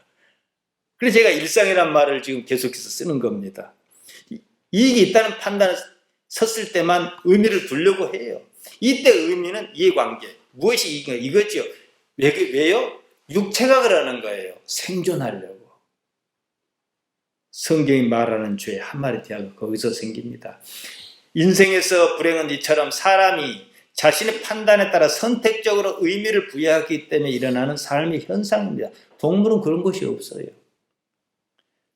그래서 제가 일상이란 말을 지금 계속해서 쓰는 겁니다. 이익이 있다는 판단을 섰을 때만 의미를 두려고 해요. 이때 의미는 이해관계. 무엇이 이익인가 이거죠. 왜요? 육체가 그러는 거예요. 생존하려고. 성경이 말하는 죄 한마디 대화가 거기서 생깁니다. 인생에서 불행은 이처럼 사람이 자신의 판단에 따라 선택적으로 의미를 부여하기 때문에 일어나는 삶의 현상입니다. 동물은 그런 것이 없어요.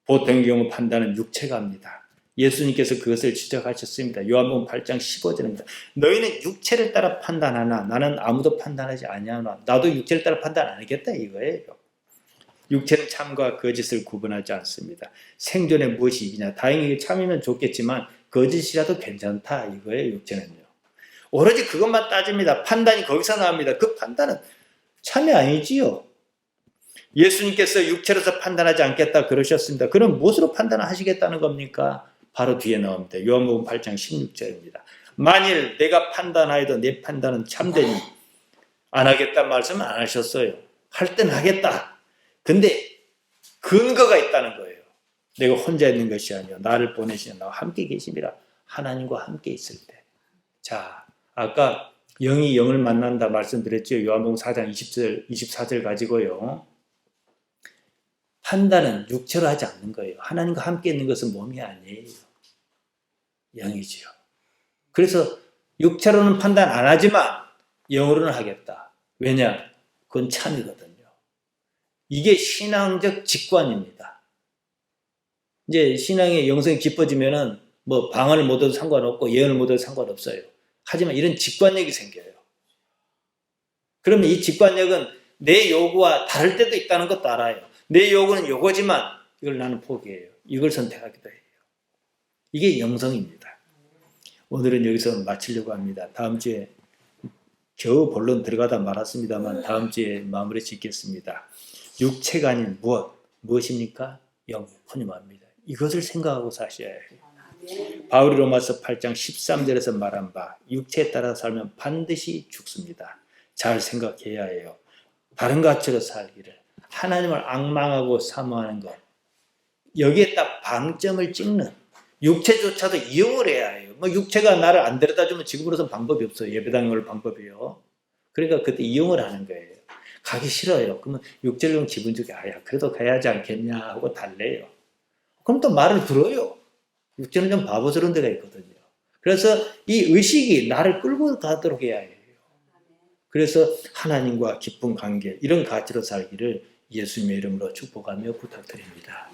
보통의 경우 판단은 육체가 합니다. 예수님께서 그것을 지적하셨습니다. 요한복음 8장 15절입니다. 너희는 육체를 따라 판단하나 나는 아무도 판단하지 아니하노라. 나도 육체를 따라 판단 안 하겠다 이거예요. 육체는 참과 거짓을 구분하지 않습니다. 생존에 무엇이 이기냐. 다행히 참이면 좋겠지만 거짓이라도 괜찮다 이거예요. 육체는요. 오로지 그것만 따집니다. 판단이 거기서 나옵니다. 그 판단은 참이 아니지요. 예수님께서 육체로서 판단하지 않겠다 그러셨습니다. 그럼 무엇으로 판단하시겠다는 겁니까? 바로 뒤에 나옵니다. 요한복음 8장 16절입니다. 만일 내가 판단하여도 내 판단은 참되니 안 하겠다는 말씀은 안 하셨어요. 할 땐 하겠다. 근데 근거가 있다는 거예요. 내가 혼자 있는 것이 아니요 나를 보내시는 나와 함께 계심이라. 하나님과 함께 있을 때. 자, 아까 영이 영을 만난다 말씀드렸죠. 요한복음 4장 20절, 24절 가지고요. 판단은 육체로 하지 않는 거예요. 하나님과 함께 있는 것은 몸이 아니에요. 영이지요. 그래서 육체로는 판단 안 하지만 영으로는 하겠다. 왜냐? 그건 참이거든요. 이게 신앙적 직관입니다. 이제 신앙의 영성이 깊어지면은 뭐 방언을 못 해도 상관없고 예언을 못 해도 상관없어요. 하지만 이런 직관력이 생겨요. 그러면 이 직관력은 내 요구와 다를 때도 있다는 것도 알아요. 내 요구는 요거지만 이걸 나는 포기해요. 이걸 선택하기도 해요. 이게 영성입니다. 오늘은 여기서 마치려고 합니다. 다음 주에 겨우 본론 들어가다 말았습니다만 다음 주에 마무리 짓겠습니다. 육체가 아닌 무엇입니까? 영, 혼유합니다. 이것을 생각하고 사셔야 해요. 바울이 로마서 8장 13절에서 말한 바 육체에 따라 살면 반드시 죽습니다. 잘 생각해야 해요. 다른 가치로 살기를 하나님을 앙망하고 사모하는 것 여기에 딱 방점을 찍는 육체조차도 이용을 해야 해요. 뭐 육체가 나를 안 데려다주면 지금으로서는 방법이 없어요. 예배당에 올 방법이요. 그러니까 그때 이용을 하는 거예요. 가기 싫어요. 그러면 육체를 좀 기분 좋게 그래도 가야 하지 않겠냐 하고 달래요. 그럼 또 말을 들어요. 육체는 좀 바보스러운 데가 있거든요. 그래서 이 의식이 나를 끌고 가도록 해야 해요. 그래서 하나님과 깊은 관계 이런 가치로 살기를 예수님의 이름으로 축복하며 부탁드립니다.